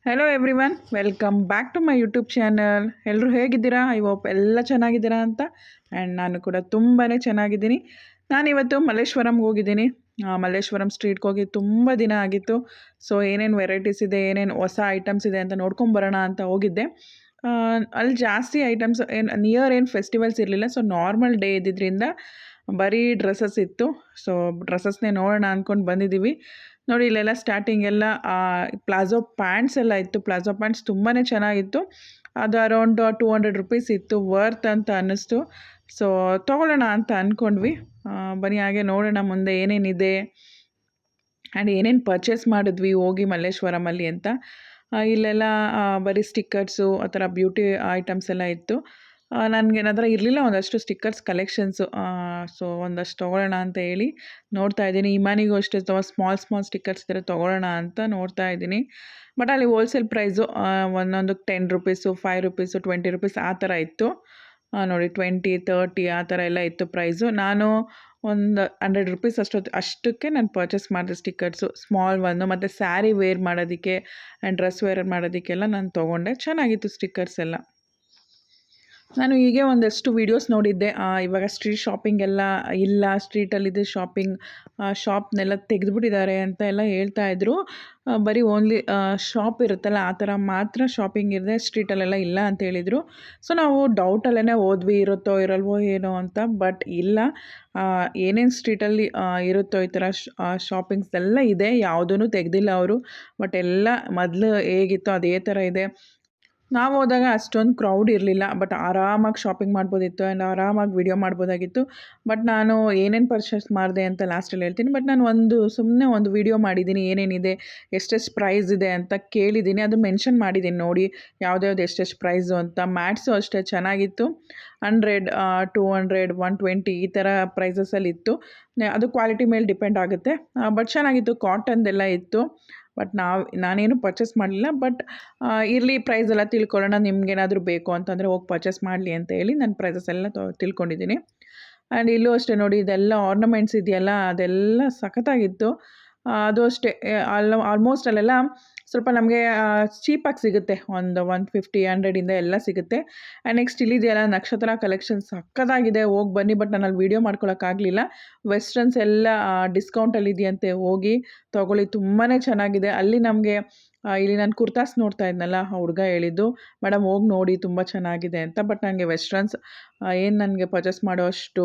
Hello everyone, welcome back to my YouTube channel. ಎಲ್ಲರೂ ಹೇಗಿದ್ದೀರಾ? I hope ಎಲ್ಲ ಚೆನ್ನಾಗಿದ್ದೀರಾ ಅಂತ. ಆ್ಯಂಡ್ ನಾನು ಕೂಡ ತುಂಬಾ ಚೆನ್ನಾಗಿದ್ದೀನಿ. ನಾನಿವತ್ತು ಮಲ್ಲೇಶ್ವರಂಗೆ ಹೋಗಿದ್ದೀನಿ. ಮಲ್ಲೇಶ್ವರಂ ಸ್ಟ್ರೀಟ್ಗೆ ಹೋಗಿ ತುಂಬ ದಿನ ಆಗಿತ್ತು. ಸೊ ಏನೇನು ವೆರೈಟೀಸ್ ಇದೆ, ಏನೇನು ಹೊಸ ಐಟಮ್ಸ್ ಇದೆ ಅಂತ ನೋಡ್ಕೊಂಬರೋಣ ಅಂತ ಹೋಗಿದ್ದೆ. ಅಲ್ಲಿ ಜಾಸ್ತಿ ಐಟಮ್ಸ್ ಏನು ಫೆಸ್ಟಿವಲ್ಸ್ ಇರಲಿಲ್ಲ. ಸೊ ನಾರ್ಮಲ್ ಡೇ ಇದ್ದಿದ್ದರಿಂದ ಬರೀ ಡ್ರೆಸ್ಸಸ್ ಇತ್ತು. ಸೊ ಡ್ರೆಸ್ಸಸ್ನೇ ನೋಡೋಣ ಅಂದ್ಕೊಂಡು ಬಂದಿದ್ದೀವಿ. ನೋಡಿ ಇಲ್ಲೆಲ್ಲ ಸ್ಟಾರ್ಟಿಂಗ್ ಎಲ್ಲ ಪ್ಲಾಜೋ ಪ್ಯಾಂಟ್ಸ್ ಎಲ್ಲ ಇತ್ತು. ಪ್ಲಾಜೋ ಪ್ಯಾಂಟ್ಸ್ ತುಂಬಾ ಚೆನ್ನಾಗಿತ್ತು. ಅದು ಅರೌಂಡ್ 200 ರುಪೀಸ್ ಇತ್ತು. ವರ್ತ್ ಅಂತ ಅನ್ನಿಸ್ತು. ಸೊ ತೊಗೊಳ್ಳೋಣ ಅಂತ ಅಂದ್ಕೊಂಡ್ವಿ. ಬನ್ನಿ ಹಾಗೆ ನೋಡೋಣ ಮುಂದೆ ಏನೇನಿದೆ ಆ್ಯಂಡ್ ಏನೇನು ಪರ್ಚೇಸ್ ಮಾಡಿದ್ವಿ ಹೋಗಿ ಮಲ್ಲೇಶ್ವರಮಲ್ಲಿ ಅಂತ. ಇಲ್ಲೆಲ್ಲ ಬರೀ ಸ್ಟಿಕ್ಕರ್ಸು ಆ ಥರ ಬ್ಯೂಟಿ ಐಟಮ್ಸ್ ಎಲ್ಲ ಇತ್ತು. ನನಗೆ ನನ್ನ ಹತ್ರ ಇರಲಿಲ್ಲ ಒಂದಷ್ಟು ಸ್ಟಿಕ್ಕರ್ಸ್ ಕಲೆಕ್ಷನ್ಸು. ಸೊ ಒಂದಷ್ಟು ತೊಗೊಳ್ಳೋಣ ಅಂತ ಹೇಳಿ ನೋಡ್ತಾ ಇದ್ದೀನಿ. ಇಮಾನಿಗೂ ಅಷ್ಟೇ ಸ್ಮಾಲ್ ಸ್ಟಿಕ್ಕರ್ಸ್ ಇದ್ದರೆ ತೊಗೊಳ್ಳೋಣ ಅಂತ ನೋಡ್ತಾ ಇದ್ದೀನಿ. ಬಟ್ ಅಲ್ಲಿ ಹೋಲ್ಸೇಲ್ ಪ್ರೈಸು ಒಂದೊಂದಕ್ಕೆ 10 ರುಪೀಸು, 5 ರುಪೀಸು, 20 ರುಪೀಸ್ ಆ ಥರ ಇತ್ತು. ನೋಡಿ 20, 30 ಆ ಥರ ಎಲ್ಲ ಇತ್ತು ಪ್ರೈಸು. ನಾನು ಒಂದು 100 ರುಪೀಸ್ ಅಷ್ಟಕ್ಕೆ ನಾನು ಪರ್ಚೇಸ್ ಮಾಡಿದೆ ಸ್ಟಿಕ್ಕರ್ಸು. ಸ್ಮಾಲ್ ಒಂದು ಮತ್ತು ಸ್ಯಾರಿ ವೇರ್ ಮಾಡೋದಕ್ಕೆ ಆ್ಯಂಡ್ ಡ್ರೆಸ್ ವೇರ್ ಮಾಡೋದಕ್ಕೆಲ್ಲ ನಾನು ತೊಗೊಂಡೆ. ಚೆನ್ನಾಗಿತ್ತು ಸ್ಟಿಕ್ಕರ್ಸ್ ಎಲ್ಲ. ನಾನು ಹೀಗೆ ಒಂದಷ್ಟು ವೀಡಿಯೋಸ್ ನೋಡಿದ್ದೆ. ಇವಾಗ ಸ್ಟ್ರೀಟ್ ಶಾಪಿಂಗ್ ಎಲ್ಲ ಇಲ್ಲ, ಸ್ಟ್ರೀಟಲ್ಲಿದೆ ಶಾಪಿಂಗ್, ಶಾಪ್ನೆಲ್ಲ ತೆಗೆದುಬಿಟ್ಟಿದ್ದಾರೆ ಅಂತ ಎಲ್ಲ ಹೇಳ್ತಾಯಿದ್ರು. ಬರೀ ಓನ್ಲಿ ಶಾಪ್ ಇರುತ್ತಲ್ಲ ಆ ಥರ ಮಾತ್ರ ಶಾಪಿಂಗ್ ಇರದೆ ಸ್ಟ್ರೀಟಲ್ಲೆಲ್ಲ ಇಲ್ಲ ಅಂತ ಹೇಳಿದರು. ಸೊ ನಾವು ಡೌಟಲ್ಲೇ ಹೋದ್ವಿ, ಇರುತ್ತೋ ಇರಲ್ವೋ ಏನೋ ಅಂತ. ಬಟ್ ಇಲ್ಲ, ಏನೇನು ಸ್ಟ್ರೀಟಲ್ಲಿ ಇರುತ್ತೋ ಈ ಥರ ಶಾಪಿಂಗ್ಸ್ ಎಲ್ಲ ಇದೆ. ಯಾವುದೂ ತೆಗೆದಿಲ್ಲ ಅವರು. ಬಟ್ ಎಲ್ಲ ಮೊದಲು ಹೇಗಿತ್ತೋ ಅದೇ ಥರ ಇದೆ. ನಾವು ಹೋದಾಗ ಅಷ್ಟೊಂದು ಕ್ರೌಡ್ ಇರಲಿಲ್ಲ. ಬಟ್ ಆರಾಮಾಗಿ ಶಾಪಿಂಗ್ ಮಾಡ್ಬೋದಿತ್ತು ಆ್ಯಂಡ್ ಆರಾಮಾಗಿ ವಿಡಿಯೋ ಮಾಡ್ಬೋದಾಗಿತ್ತು. ಬಟ್ ನಾನು ಏನೇನು ಪರ್ಚೇಸ್ ಮಾಡಿದೆ ಅಂತ ಲಾಸ್ಟಲ್ಲಿ ಹೇಳ್ತೀನಿ. ಬಟ್ ನಾನು ಸುಮ್ಮನೆ ಒಂದು ವಿಡಿಯೋ ಮಾಡಿದ್ದೀನಿ, ಏನೇನಿದೆ, ಎಷ್ಟೆಷ್ಟು ಪ್ರೈಸ್ ಇದೆ ಅಂತ ಕೇಳಿದ್ದೀನಿ. ಅದು ಮೆನ್ಷನ್ ಮಾಡಿದ್ದೀನಿ ನೋಡಿ, ಯಾವ್ದ್ಯಾವ್ದು ಎಷ್ಟೆಷ್ಟು ಪ್ರೈಸು ಅಂತ. ಮ್ಯಾಟ್ಸು ಅಷ್ಟೇ ಚೆನ್ನಾಗಿತ್ತು. 100, 200, 120 ಈ ಥರ ಪ್ರೈಸಸಲ್ಲಿ ಇತ್ತು. ಅದು ಕ್ವಾಲಿಟಿ ಮೇಲೆ ಡಿಪೆಂಡ್ ಆಗುತ್ತೆ. ಬಟ್ ಚೆನ್ನಾಗಿತ್ತು, ಕಾಟನ್ದೆಲ್ಲ ಇತ್ತು. ಬಟ್ ನಾನೇನು ಪರ್ಚೇಸ್ ಮಾಡಲಿಲ್ಲ. ಬಟ್ ಇರಲಿ, ಪ್ರೈಸ್ ಎಲ್ಲ ತಿಳ್ಕೊಳ್ಳೋಣ, ನಿಮ್ಗೇನಾದರೂ ಬೇಕು ಅಂತಂದರೆ ಹೋಗಿ ಪರ್ಚೇಸ್ ಮಾಡಲಿ ಅಂತ ಹೇಳಿ ನಾನು ಪ್ರೈಸಸ್ ಎಲ್ಲ ತಿಳ್ಕೊಂಡಿದ್ದೀನಿ. ಆ್ಯಂಡ್ ಇಲ್ಲೂ ಅಷ್ಟೇ ನೋಡಿ, ಇದೆಲ್ಲ ಆರ್ನಮೆಂಟ್ಸ್ ಇದೆಯಲ್ಲ ಅದೆಲ್ಲ ಸಖತ್ತಾಗಿತ್ತು. ಅದು ಅಷ್ಟೇ ಆಲ್ಮೋಸ್ಟ್ ಅಲ್ಲೆಲ್ಲ ಸ್ವಲ್ಪ ನಮಗೆ ಚೀಪಾಗಿ ಸಿಗುತ್ತೆ. ಒಂದು 150, 100 ಎಲ್ಲ ಸಿಗುತ್ತೆ. ಆ್ಯಂಡ್ ನೆಕ್ಸ್ಟ್ ಇಲ್ಲಿದೆಯಲ್ಲ ನಕ್ಷತ್ರ ಕಲೆಕ್ಷನ್ ಸಖತ್ತಾಗಿದೆ, ಹೋಗಿ ಬನ್ನಿ. ಬಟ್ ನಾನು ಅಲ್ಲಿ ವೀಡಿಯೋ ಮಾಡ್ಕೊಳಕ್ಕಾಗಲಿಲ್ಲ. ವೆಸ್ಟರ್ನ್ಸ್ ಎಲ್ಲ ಡಿಸ್ಕೌಂಟಲ್ಲಿ ಇದೆಯಂತೆ, ಹೋಗಿ ತೊಗೊಳ್ಳಿ, ತುಂಬಾ ಚೆನ್ನಾಗಿದೆ. ಅಲ್ಲಿ ನಮಗೆ ಇಲ್ಲಿ ನಾನು ಕುರ್ತಾಸ್ ನೋಡ್ತಾ ಇದ್ನಲ್ಲ, ಆ ಹುಡುಗ ಹೇಳಿದ್ದು, ಮೇಡಮ್ ಹೋಗಿ ನೋಡಿ ತುಂಬ ಚೆನ್ನಾಗಿದೆ ಅಂತ. ಬಟ್ ನನಗೆ ವೆಸ್ಟರ್ನ್ಸ್ ಏನು ನನಗೆ ಪರ್ಚೇಸ್ ಮಾಡೋ ಅಷ್ಟು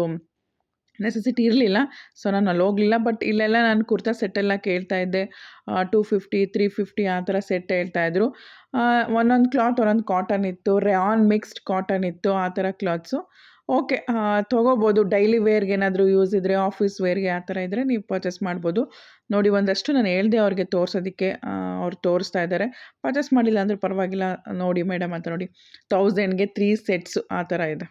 ನೆಸೆಸಿಟಿ ಇರಲಿಲ್ಲ. ಸೊ ನಾನು ಅಲ್ಲಿ ಹೋಗಲಿಲ್ಲ. ಬಟ್ ಇಲ್ಲೆಲ್ಲ ನಾನು ಕುರ್ತಾ ಸೆಟ್ಟೆಲ್ಲ ಕೇಳ್ತಾ ಇದ್ದೆ. 250, 350 ಆ ಥರ ಸೆಟ್ ಹೇಳ್ತಾಯಿದ್ರು. ಒಂದೊಂದು ಕ್ಲಾತ್ ಒಂದೊಂದು ಕಾಟನ್ ಇತ್ತು, ರೇಯಾನ್ ಮಿಕ್ಸ್ಡ್ ಕಾಟನ್ ಇತ್ತು, ಆ ಥರ ಕ್ಲಾತ್ಸು. ಓಕೆ, ತೊಗೋಬೋದು. ಡೈಲಿ ವೇರ್ಗೆ ಏನಾದರೂ ಯೂಸ್ ಇದ್ದರೆ, ಆಫೀಸ್ ವೇರ್ಗೆ ಆ ಥರ ಇದ್ದರೆ ನೀವು ಪರ್ಚೇಸ್ ಮಾಡ್ಬೋದು. ನೋಡಿ ಒಂದಷ್ಟು ನಾನು ಹೇಳಿದೆ ಅವ್ರಿಗೆ ತೋರಿಸೋದಕ್ಕೆ, ಅವ್ರು ತೋರಿಸ್ತಾ ಇದ್ದಾರೆ. ಪರ್ಚೇಸ್ ಮಾಡಿಲ್ಲ ಅಂದರೆ ಪರವಾಗಿಲ್ಲ, ನೋಡಿ ಮೇಡಮ್ ಅಂತ. ನೋಡಿ 1000ಗೆ 3 ಸೆಟ್ಸು ಆ ಥರ ಇದೆ.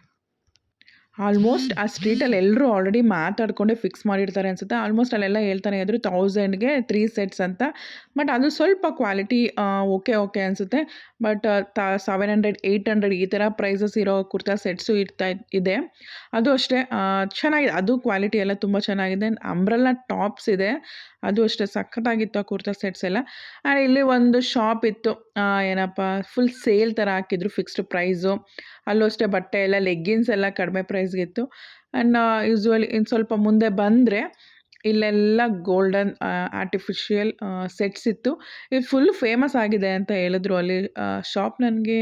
ಆಲ್ಮೋಸ್ಟ್ ಆ ಸ್ಟ್ರೀಟಲ್ಲಿ ಎಲ್ಲರೂ ಆಲ್ರೆಡಿ ಮಾತಾಡಿಕೊಂಡೇ ಫಿಕ್ಸ್ ಮಾಡಿರ್ತಾರೆ ಅನಿಸುತ್ತೆ. ಆಲ್ಮೋಸ್ಟ್ ಅಲ್ಲೆಲ್ಲ ಹೇಳ್ತಾನೆ ಇದ್ದರು 1000ಗೆ 3 ಸೆಟ್ಸ್ ಅಂತ. ಬಟ್ ಅದು ಸ್ವಲ್ಪ ಕ್ವಾಲಿಟಿ ಓಕೆ ಅನಿಸುತ್ತೆ. ಬಟ್ 700, 800 ಈ ಥರ ಪ್ರೈಸಸ್ ಇರೋ ಕುರ್ತಾ ಸೆಟ್ಸು ಇದೆ. ಅದು ಅಷ್ಟೇ ಚೆನ್ನಾಗಿದೆ. ಅದು ಕ್ವಾಲಿಟಿ ಎಲ್ಲ ತುಂಬ ಚೆನ್ನಾಗಿದೆ. ಅಂಬ್ರೆಲ್ಲಾ ಟಾಪ್ಸ್ ಇದೆ, ಅದು ಅಷ್ಟೇ ಸಖತ್ತಾಗಿತ್ತು ಆ ಕುರ್ತಾ ಸೆಟ್ಸ್ ಎಲ್ಲ. ಆ್ಯಂಡ್ ಇಲ್ಲಿ ಒಂದು ಶಾಪ್ ಇತ್ತು, ಏನಪ್ಪ ಫುಲ್ ಸೇಲ್ ಥರ ಹಾಕಿದ್ರು, ಫಿಕ್ಸ್ಡ್ ಪ್ರೈಸು. ಅಲ್ಲೂ ಅಷ್ಟೇ ಬಟ್ಟೆ ಎಲ್ಲ, ಲೆಗ್ಗಿನ್ಸ್ ಎಲ್ಲ ಕಡಿಮೆ ಪ್ರೈಸ್ಗಿತ್ತು. ಆ್ಯಂಡ್ ಯೂಸ್ವಲಿ ಇನ್ನು ಸ್ವಲ್ಪ ಮುಂದೆ ಬಂದರೆ ಇಲ್ಲೆಲ್ಲ ಗೋಲ್ಡನ್ ಆರ್ಟಿಫಿಷಿಯಲ್ ಸೆಟ್ಸ್ ಇತ್ತು. ಇದು ಫುಲ್ ಫೇಮಸ್ ಆಗಿದೆ ಅಂತ ಹೇಳಿದ್ರು ಅಲ್ಲಿ ಶಾಪ್. ನನಗೆ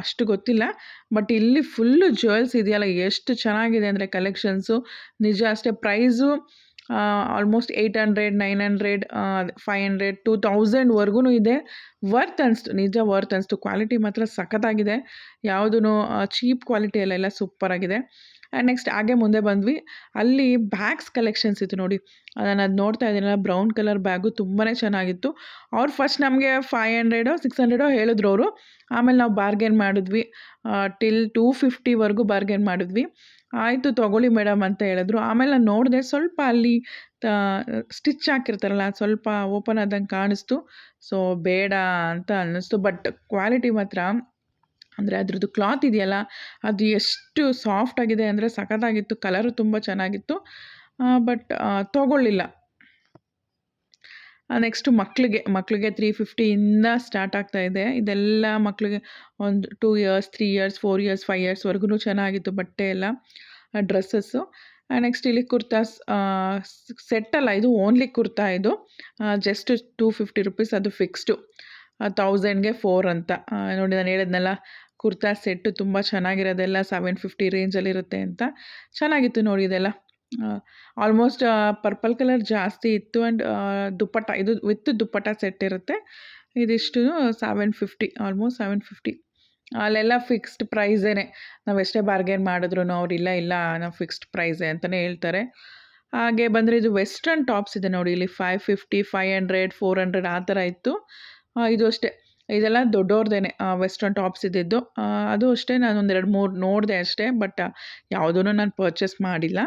ಅಷ್ಟು ಗೊತ್ತಿಲ್ಲ. ಬಟ್ ಇಲ್ಲಿ ಫುಲ್ಲು ಜ್ಯುವೆಲ್ಸ್ ಇದೆಯಲ್ಲ, ಎಷ್ಟು ಚೆನ್ನಾಗಿದೆ ಅಂದರೆ ಕಲೆಕ್ಷನ್ಸು. ನಿಜ ಅಷ್ಟೇ ಪ್ರೈಸು ಆಲ್ಮೋಸ್ಟ್ 800, 900, 500, 2000ವರೆಗೂ ಇದೆ. ವರ್ತ್ ಅನಿಸ್ತು, ನಿಜ ವರ್ತ್ ಅನಿಸ್ತು. ಕ್ವಾಲಿಟಿ ಮಾತ್ರ ಸಖತ್ತಾಗಿದೆ. ಯಾವುದೂ ಚೀಪ್ ಕ್ವಾಲಿಟಿ ಎಲ್ಲ ಸೂಪರಾಗಿದೆ. ಆ್ಯಂಡ್ ನೆಕ್ಸ್ಟ್ ಹಾಗೆ ಮುಂದೆ ಬಂದ್ವಿ. ಅಲ್ಲಿ ಬ್ಯಾಗ್ಸ್ ಕಲೆಕ್ಷನ್ಸ್ ಇತ್ತು ನೋಡಿ. ನಾನು ಅದು ನೋಡ್ತಾ ಇದ್ದೀನಲ್ಲ, ಬ್ರೌನ್ ಕಲರ್ ಬ್ಯಾಗು ತುಂಬಾ ಚೆನ್ನಾಗಿತ್ತು. ಅವ್ರು ಫಸ್ಟ್ ನಮಗೆ 500, 600 ಹೇಳಿದ್ರು ಅವರು. ಆಮೇಲೆ ನಾವು ಬಾರ್ಗೇನ್ ಮಾಡಿದ್ವಿ, ಟಿಲ್ 250ವರೆಗೂ ಬಾರ್ಗೇನ್ ಮಾಡಿದ್ವಿ. ಆಯಿತು ತೊಗೊಳ್ಳಿ ಮೇಡಮ್ ಅಂತ ಹೇಳಿದ್ರು. ಆಮೇಲೆ ನಾನು ನೋಡಿದೆ, ಸ್ವಲ್ಪ ಅಲ್ಲಿ ಸ್ಟಿಚ್ ಹಾಕಿರ್ತಾರಲ್ಲ, ಸ್ವಲ್ಪ ಓಪನ್ ಆದಂಗೆ ಕಾಣಿಸ್ತು. ಸೊ ಬೇಡ ಅಂತ ಅನ್ನಿಸ್ತು. ಬಟ್ ಕ್ವಾಲಿಟಿ ಮಾತ್ರ ಅಂದರೆ ಅದ್ರದ್ದು ಕ್ಲಾತ್ ಇದೆಯಲ್ಲ, ಅದು ಎಷ್ಟು ಸಾಫ್ಟಾಗಿದೆ ಅಂದರೆ ಸಖತ್ತಾಗಿತ್ತು. ಕಲರು ತುಂಬ ಚೆನ್ನಾಗಿತ್ತು. ಬಟ್ ತೊಗೊಳ್ಳಿಲ್ಲ. ನೆಕ್ಸ್ಟು ಮಕ್ಕಳಿಗೆ 350 ಸ್ಟಾರ್ಟ್ ಆಗ್ತಾ ಇದೆ. ಇದೆಲ್ಲ ಮಕ್ಕಳಿಗೆ ಒಂದು 2 ಇಯರ್ಸ್, 3 ಇಯರ್ಸ್, 4 ಇಯರ್ಸ್, 5 ಇಯರ್ಸ್‌ವರೆಗೂ ಚೆನ್ನಾಗಿತ್ತು ಬಟ್ಟೆ ಎಲ್ಲ, ಡ್ರೆಸ್ಸಸ್ಸು. ನೆಕ್ಸ್ಟ್ ಇಲ್ಲಿ ಕುರ್ತಾಸ್ ಸೆಟ್ ಅಲ್ಲ, ಇದು ಓನ್ಲಿ ಕುರ್ತಾ ಇದು. ಜಸ್ಟ್ ₹250 ಅದು ಫಿಕ್ಸ್ಡು. 1000ಗೆ 4 ಅಂತ. ನೋಡಿ ನಾನು ಹೇಳಿದ್ನಲ್ಲ, ಕುರ್ತಾ ಸೆಟ್ಟು ತುಂಬ ಚೆನ್ನಾಗಿರೋದೆಲ್ಲ 750 ರೇಂಜಲ್ಲಿರುತ್ತೆ ಅಂತ. ಚೆನ್ನಾಗಿತ್ತು ನೋಡಿ ಇದೆಲ್ಲ. ಆಲ್ಮೋಸ್ಟ್ ಪರ್ಪಲ್ ಕಲರ್ ಜಾಸ್ತಿ ಇತ್ತು. ಆ್ಯಂಡ್ ದುಪ್ಪಟ್ಟ ಇದು ವಿತ್ ದುಪ್ಪಟ್ಟ ಸೆಟ್ ಇರುತ್ತೆ. ಇದಿಷ್ಟು 750, ಆಲ್ಮೋಸ್ಟ್ 750. ಅಲ್ಲೆಲ್ಲ ಫಿಕ್ಸ್ಡ್ ಪ್ರೈಸೇನೆ. ನಾವು ಎಷ್ಟೇ ಬಾರ್ಗೇನ್ ಮಾಡಿದ್ರು ಅವ್ರು ಇಲ್ಲ ನಾವು ಫಿಕ್ಸ್ಡ್ ಪ್ರೈಸೇ ಅಂತಲೇ ಹೇಳ್ತಾರೆ. ಹಾಗೆ ಬಂದರೆ ಇದು ವೆಸ್ಟರ್ನ್ ಟಾಪ್ಸ್ ಇದೆ ನೋಡಿ, ಇಲ್ಲಿ 550, 500, 400 ಆ ಥರ ಇತ್ತು. ಇದು ಅಷ್ಟೇ, ಇದೆಲ್ಲ ದೊಡ್ಡವ್ರದ್ದೇನೆ ವೆಸ್ಟರ್ನ್ ಟಾಪ್ಸ್ ಇದ್ದಿದ್ದು. ಅದು ಅಷ್ಟೇ, ನಾನು ಒಂದು 2-3 ನೋಡಿದೆ ಅಷ್ಟೇ, ಬಟ್ ಯಾವುದೂ ನಾನು ಪರ್ಚೇಸ್ ಮಾಡಿಲ್ಲ.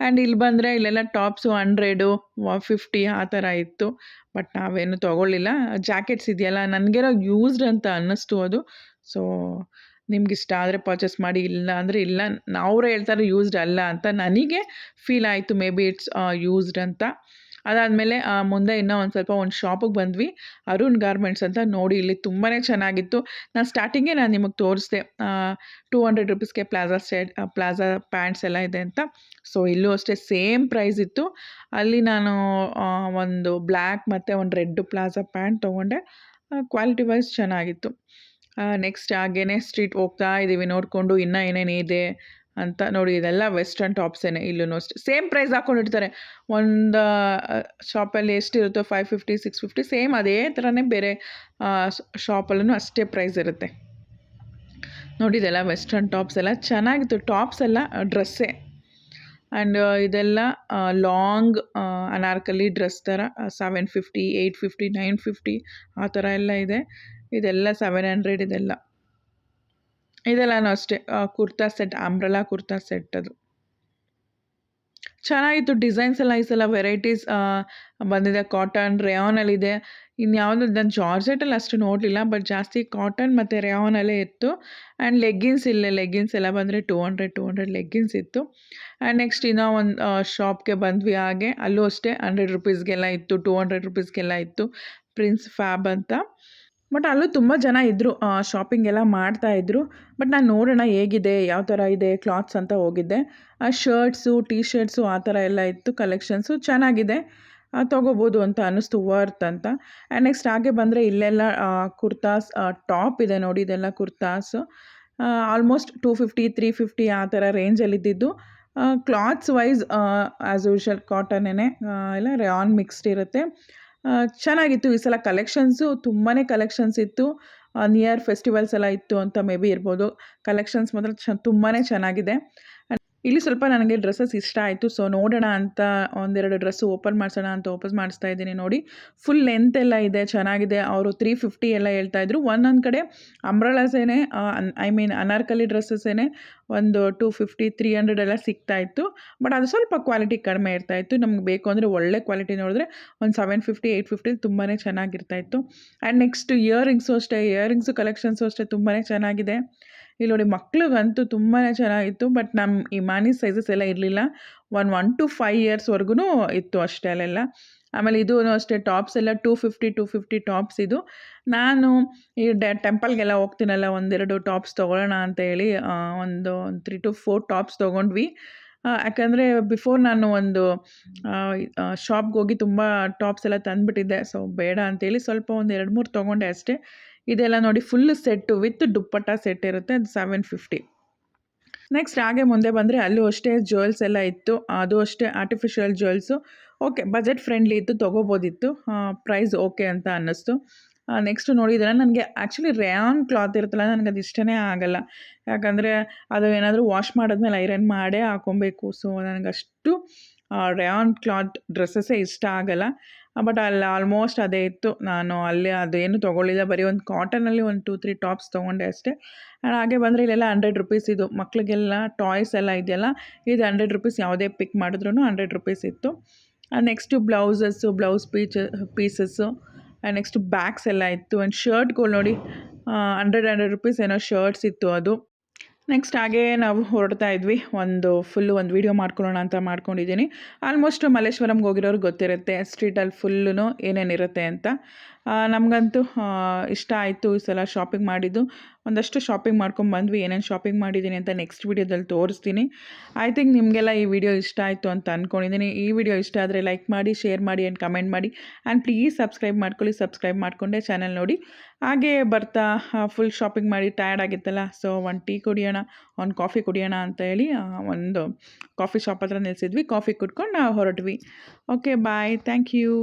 ಆ್ಯಂಡ್ ಇಲ್ಲಿ ಬಂದರೆ ಇಲ್ಲೆಲ್ಲ ಟಾಪ್ಸು 100, 50 ಆ ಥರ ಇತ್ತು. ಬಟ್ ನಾವೇನು ತೊಗೊಳ್ಳಿಲ್ಲ. ಜಾಕೆಟ್ಸ್ ಇದೆಯಲ್ಲ, ನನಗೇನೋ ಯೂಸ್ಡ್ ಅಂತ ಅನ್ನಿಸ್ತು ಅದು. ಸೊ ನಿಮ್ಗೆ ಇಷ್ಟ ಆದರೆ ಪರ್ಚೇಸ್ ಮಾಡಿ, ಇಲ್ಲ ಅಂದರೆ ಇಲ್ಲ. ಅವ್ರು ಹೇಳ್ತಾರೆ ಯೂಸ್ಡ್ ಅಲ್ಲ ಅಂತ, ನನಗೆ ಫೀಲ್ ಆಯಿತು ಮೇ ಬಿ ಇಟ್ಸ್ ಯೂಸ್ಡ್ ಅಂತ. ಅದಾದಮೇಲೆ ಮುಂದೆ ಇನ್ನೂ ಒಂದು ಶಾಪಿಗೆ ಬಂದ್ವಿ, ಅರುಣ್ ಗಾರ್ಮೆಂಟ್ಸ್ ಅಂತ. ನೋಡಿ ಇಲ್ಲಿ ತುಂಬಾ ಚೆನ್ನಾಗಿತ್ತು. ಸ್ಟಾರ್ಟಿಂಗೇ ನಾನು ನಿಮಗೆ ತೋರಿಸ್ದೆ, ₹200ಗೆ ಪ್ಲಾಜಾ ಪ್ಯಾಂಟ್ಸ್ ಎಲ್ಲ ಇದೆ ಅಂತ. ಸೊ ಇಲ್ಲೂ ಅಷ್ಟೇ ಸೇಮ್ ಪ್ರೈಸ್ ಇತ್ತು. ಅಲ್ಲಿ ನಾನು ಒಂದು ಬ್ಲ್ಯಾಕ್ ಮತ್ತು ಒಂದು ರೆಡ್ ಪ್ಲಾಜಾ ಪ್ಯಾಂಟ್ ತೊಗೊಂಡೆ. ಕ್ವಾಲಿಟಿ ವೈಸ್ ಚೆನ್ನಾಗಿತ್ತು. ನೆಕ್ಸ್ಟ್ ಹಾಗೇ ಸ್ಟ್ರೀಟ್ ಹೋಗ್ತಾ ಇದ್ದೀವಿ ನೋಡಿಕೊಂಡು ಇನ್ನೂ ಏನೇನಿದೆ ಅಂತ. ನೋಡಿ ಇದೆಲ್ಲ ವೆಸ್ಟರ್ನ್ ಟಾಪ್ಸೇನೆ, ಇಲ್ಲೂ ಅಷ್ಟೇ ಸೇಮ್ ಪ್ರೈಸ್ ಹಾಕ್ಕೊಂಡಿರ್ತಾರೆ. ಒಂದು ಶಾಪಲ್ಲಿ ಎಷ್ಟಿರುತ್ತೋ 550, 650, ಸೇಮ್ ಅದೇ ಥರನೇ ಬೇರೆ ಶಾಪಲ್ಲೂ ಅಷ್ಟೇ ಪ್ರೈಸ್ ಇರುತ್ತೆ. ನೋಡಿ ಇದೆಲ್ಲ ವೆಸ್ಟರ್ನ್ ಟಾಪ್ಸ್ ಎಲ್ಲ ಚೆನ್ನಾಗಿತ್ತು. ಟಾಪ್ಸ್ ಎಲ್ಲ ಡ್ರೆಸ್ಸೇ. ಆ್ಯಂಡ್ ಇದೆಲ್ಲ ಲಾಂಗ್ ಅನಾರ್ಕಲಿ ಡ್ರೆಸ್ ಥರ 750, 850, 950 ಆ ಥರ ಎಲ್ಲ ಇದೆ. ಇದೆಲ್ಲ 700 ಇದೆಲ್ಲನೂ ಅಷ್ಟೇ. Kurta set, umbrella kurta set ಅದು ಚೆನ್ನಾಗಿತ್ತು. ಡಿಸೈನ್ಸ್ ಎಲ್ಲ ಈ ಸಲ ವೆರೈಟೀಸ್ ಬಂದಿದೆ. ಕಾಟನ್, ರೇಯಾನಲ್ಲಿದೆ. ಇನ್ಯಾವುದು ನಾನು ಜಾರ್ಜೆಟಲ್ಲಿ ಅಷ್ಟು ನೋಡಲಿಲ್ಲ, ಬಟ್ ಜಾಸ್ತಿ ಕಾಟನ್ ಮತ್ತು ರೇಯಾನಲ್ಲೇ ಇತ್ತು. ಆ್ಯಂಡ್ ಲೆಗ್ಗಿನ್ಸ್ ಎಲ್ಲ ಬಂದರೆ 200 ಲೆಗ್ಗಿನ್ಸ್ ಇತ್ತು. ಆ್ಯಂಡ್ ನೆಕ್ಸ್ಟ್ ಇನ್ನೂ ಒಂದು ಶಾಪ್ಗೆ ಬಂದ್ವಿ. ಹಾಗೆ ಅಲ್ಲೂ ಅಷ್ಟೇ ₹100ಗೆಲ್ಲ ಇತ್ತು, ₹200ಗೆಲ್ಲ ಇತ್ತು. ಪ್ರಿನ್ಸ್ ಫ್ಯಾಬ್ ಅಂತ. ಬಟ್ ಅಲ್ಲೂ ತುಂಬ ಜನ ಇದ್ದರು, ಶಾಪಿಂಗ್ ಎಲ್ಲ ಮಾಡ್ತಾಯಿದ್ರು. ಬಟ್ ನಾನು ನೋಡೋಣ ಹೇಗಿದೆ, ಯಾವ ಥರ ಇದೆ ಕ್ಲಾತ್ಸ್ ಅಂತ ಹೋಗಿದ್ದೆ. ಶರ್ಟ್ಸು, ಟೀ ಶರ್ಟ್ಸು ಆ ಥರ ಎಲ್ಲ ಇತ್ತು. ಕಲೆಕ್ಷನ್ಸು ಚೆನ್ನಾಗಿದೆ, ತೊಗೋಬೋದು ಅಂತ ಅನ್ನಿಸ್ತು, ವರ್ತ್ ಅಂತ. ಆ್ಯಂಡ್ ನೆಕ್ಸ್ಟ್ ಹಾಗೆ ಬಂದರೆ ಇಲ್ಲೆಲ್ಲ ಕುರ್ತಾಸ್ ಟಾಪ್ ಇದೆ ನೋಡಿ. ಇದೆಲ್ಲ ಕುರ್ತಾಸು ಆಲ್ಮೋಸ್ಟ್ 250, 350 ಆ ಥರ ರೇಂಜಲ್ಲಿದ್ದಿದ್ದು. ಕ್ಲಾತ್ಸ್ ವೈಸ್ ಆ್ಯಸ್ ಯೂಶುವಲ್ ಕಾಟನ್ನೇ, ಎಲ್ಲ ರೇಯಾನ್ ಮಿಕ್ಸ್ಡ್ ಇರುತ್ತೆ. ಚೆನ್ನಾಗಿತ್ತು. ಈ ಸಲ ಕಲೆಕ್ಷನ್ಸು ತುಂಬಾ ಕಲೆಕ್ಷನ್ಸ್ ಇತ್ತು. ನಿಯರ್ ಫೆಸ್ಟಿವಲ್ಸ್ ಎಲ್ಲ ಇತ್ತು ಅಂತ ಮೇ ಬಿ ಇರ್ಬೋದು. ಕಲೆಕ್ಷನ್ಸ್ ಮಾತ್ರ ತುಂಬಾ ಚೆನ್ನಾಗಿದೆ. ಇಲ್ಲಿ ಸ್ವಲ್ಪ ನನಗೆ ಡ್ರೆಸ್ಸಸ್ ಇಷ್ಟ ಆಯಿತು. ಸೊ ನೋಡೋಣ ಅಂತ ಒಂದೆರಡು ಡ್ರೆಸ್ಸು ಓಪನ್ ಮಾಡಿಸೋಣ ಅಂತ ಓಪನ್ ಮಾಡಿಸ್ತಾ ಇದ್ದೀನಿ. ನೋಡಿ ಫುಲ್ ಲೆಂತ್ ಎಲ್ಲ ಇದೆ, ಚೆನ್ನಾಗಿದೆ. ಅವರು 350 ಎಲ್ಲ ಹೇಳ್ತಾಯಿದ್ರು. ಒಂದೊಂದು ಕಡೆ ಅಂಬ್ರೆಲಾಸೇನೆ, ಐ ಮೀನ್ ಅನಾರ್ಕಲಿ ಡ್ರೆಸ್ಸಸ್ಸೇನೆ ಒಂದು 250, 300 ಎಲ್ಲ ಸಿಗ್ತಾಯಿತ್ತು. ಬಟ್ ಅದು ಸ್ವಲ್ಪ ಕ್ವಾಲಿಟಿ ಕಡಿಮೆ ಇರ್ತಾಯಿತ್ತು. ನಮ್ಗೆ ಬೇಕು ಅಂದರೆ ಒಳ್ಳೆ ಕ್ವಾಲಿಟಿ ನೋಡಿದ್ರೆ ಒಂದು 750, 850 ತುಂಬಾ ಚೆನ್ನಾಗಿರ್ತಾಯಿತ್ತು. ಆ್ಯಂಡ್ ನೆಕ್ಸ್ಟ್ ಇಯರಿಂಗ್ಸು ಅಷ್ಟೇ, ಇಯರಿಂಗ್ಸು ಕಲೆಕ್ಷನ್ಸು ಅಷ್ಟೇ ತುಂಬಾ ಚೆನ್ನಾಗಿದೆ. ಇಲ್ಲಿ ನೋಡಿ ಮಕ್ಳಿಗಂತೂ ತುಂಬಾ ಚೆನ್ನಾಗಿತ್ತು. ಬಟ್ ನಮ್ಮ ಇಮಾನಿ ಸೈಜಸ್ ಎಲ್ಲ ಇರಲಿಲ್ಲ. 1 to 5 ಇಯರ್ಸ್ವರೆಗೂ ಇತ್ತು ಅಷ್ಟೇ ಅಲ್ಲೆಲ್ಲ. ಆಮೇಲೆ ಇದೂ ಅಷ್ಟೇ ಟಾಪ್ಸ್ ಎಲ್ಲ 250 ಟಾಪ್ಸ್ ಇದು. ನಾನು ಈ ಟೆಂಪಲ್ಗೆಲ್ಲ ಹೋಗ್ತೀನಲ್ಲ, ಒಂದೆರಡು ಟಾಪ್ಸ್ ತೊಗೊಳ್ಳೋಣ ಅಂತ ಹೇಳಿ ಒಂದು 3 to 4 ಟಾಪ್ಸ್ ತೊಗೊಂಡ್ವಿ. ಯಾಕಂದರೆ ಬಿಫೋರ್ ನಾನು ಒಂದು ಶಾಪ್ಗೆ ಹೋಗಿ ತುಂಬ ಟಾಪ್ಸ್ ಎಲ್ಲ ತಂದುಬಿಟ್ಟಿದ್ದೆ. ಸೊ ಬೇಡ ಅಂತೇಳಿ ಸ್ವಲ್ಪ ಒಂದು 2-3 ತೊಗೊಂಡೆ ಅಷ್ಟೇ. ಇದೆಲ್ಲ ನೋಡಿ full set with dupatta set ಇರುತ್ತೆ, ಅದು 750. ನೆಕ್ಸ್ಟ್ ಹಾಗೆ ಮುಂದೆ ಬಂದರೆ ಅಲ್ಲೂ ಅಷ್ಟೇ ಜ್ಯುವೆಲ್ಸ್ ಎಲ್ಲ ಇತ್ತು. ಅದು ಅಷ್ಟೇ artificial jewels. Okay, budget friendly ಇತ್ತು, ತೊಗೋಬೋದಿತ್ತು. ಪ್ರೈಸ್ ಓಕೆ ಅಂತ ಅನ್ನಿಸ್ತು. ನೆಕ್ಸ್ಟ್ ನೋಡಿದ್ರೆ ನನಗೆ ಆ್ಯಕ್ಚುಲಿ ರೇಯಾನ್ ಕ್ಲಾತ್ ಇರುತ್ತಲ್ಲ, ನನಗೆ ಅದು ಇಷ್ಟನೇ ಆಗೋಲ್ಲ. ಯಾಕಂದರೆ ಅದು ಏನಾದರೂ ವಾಶ್ ಮಾಡಿದ್ಮೇಲೆ ಐರನ್ ಮಾಡೇ ಹಾಕೊಬೇಕು. ಸೊ ನನಗಷ್ಟು ರೇಯಾನ್ ಕ್ಲಾತ್ ಡ್ರೆಸ್ಸಸ್ಸೇ ಇಷ್ಟ ಆಗೋಲ್ಲ. ಬಟ್ ಅಲ್ಲಿ ಆಲ್ಮೋಸ್ಟ್ ಅದೇ ಇತ್ತು. ನಾನು ಅಲ್ಲಿ ಅದೇನು ತೊಗೊಳ್ಳಿಲ್ಲ, ಬರೀ ಒಂದು ಕಾಟನಲ್ಲಿ ಒಂದು 2-3 ಟಾಪ್ಸ್ ತೊಗೊಂಡೆ ಅಷ್ಟೇ. ಹಾಗೆ ಬಂದರೆ ಇಲ್ಲೆಲ್ಲ ₹100 ಇದು. ಮಕ್ಕಳಿಗೆಲ್ಲ ಟಾಯ್ಸ್ ಎಲ್ಲ ಇದೆಯಲ್ಲ, ಇದು ₹100 ಯಾವುದೇ ಪಿಕ್ ಮಾಡಿದ್ರೂ ₹100 ಇತ್ತು. Next blouses, blouse pieces, next bags ಎಲ್ಲ ಇತ್ತು. ಆ್ಯಂಡ್ ಶರ್ಟ್ಗಳು ನೋಡಿ ₹100 ಏನೋ ಶರ್ಟ್ಸ್ ಇತ್ತು ಅದು. ನೆಕ್ಸ್ಟ್ ಹಾಗೇ ನಾವು ಹೊರಡ್ತಾ ಇದ್ವಿ. ಒಂದು ವೀಡಿಯೋ ಮಾಡ್ಕೊಳ್ಳೋಣ ಅಂತ ಮಾಡ್ಕೊಂಡಿದ್ದೀನಿ. ಆಲ್ಮೋಸ್ಟ್ ಮಲ್ಲೇಶ್ವರಂಗೆ ಹೋಗಿರೋರಿಗೆ ಗೊತ್ತಿರುತ್ತೆ ಸ್ಟ್ರೀಟಲ್ಲಿ ಫುಲ್ಲೂ ಏನೇನಿರುತ್ತೆ ಅಂತ. ನಮಗಂತೂ ಇಷ್ಟ ಆಯಿತು ಈ ಸಲ ಶಾಪಿಂಗ್ ಮಾಡಿದ್ದು. ಒಂದಷ್ಟು ಶಾಪಿಂಗ್ ಮಾಡ್ಕೊಂಬಂದ್ವಿ. ಏನೇನು ಶಾಪಿಂಗ್ ಮಾಡಿದ್ದೀನಿ ಅಂತ ನೆಕ್ಸ್ಟ್ ವೀಡಿಯೋದಲ್ಲಿ ತೋರಿಸ್ತೀನಿ. ಐ ಥಿಂಕ್ ನಿಮಗೆಲ್ಲ ಈ ವಿಡಿಯೋ ಇಷ್ಟ ಆಯಿತು ಅಂತ ಅಂದ್ಕೊಂಡಿದ್ದೀನಿ. ಈ ವಿಡಿಯೋ ಇಷ್ಟ ಆದರೆ ಲೈಕ್ ಮಾಡಿ, ಶೇರ್ ಮಾಡಿ ಆ್ಯಂಡ್ ಕಮೆಂಟ್ ಮಾಡಿ ಆ್ಯಂಡ್ ಪ್ಲೀಸ್ ಸಬ್ಸ್ಕ್ರೈಬ್ ಮಾಡ್ಕೊಳ್ಳಿ. ಸಬ್ಸ್ಕ್ರೈಬ್ ಮಾಡಿಕೊಂಡೆ ಚಾನಲ್ ನೋಡಿ. ಹಾಗೇ ಬರ್ತಾ ಫುಲ್ ಶಾಪಿಂಗ್ ಮಾಡಿ ಟಯರ್ಡ್ ಆಗಿತ್ತಲ್ಲ, ಸೊ ಒಂದು ಟೀ ಕುಡಿಯೋಣ, ಒಂದು ಕಾಫಿ ಕುಡಿಯೋಣ ಅಂತ ಹೇಳಿ ಒಂದು ಕಾಫಿ ಶಾಪ್ ಹತ್ರ ನಿಲ್ಲಿಸಿದ್ವಿ. ಕಾಫಿ ಕುಡ್ಕೊಂಡು ನಾವು ಹೊರಟ್ವಿ. Okay bye, thank you.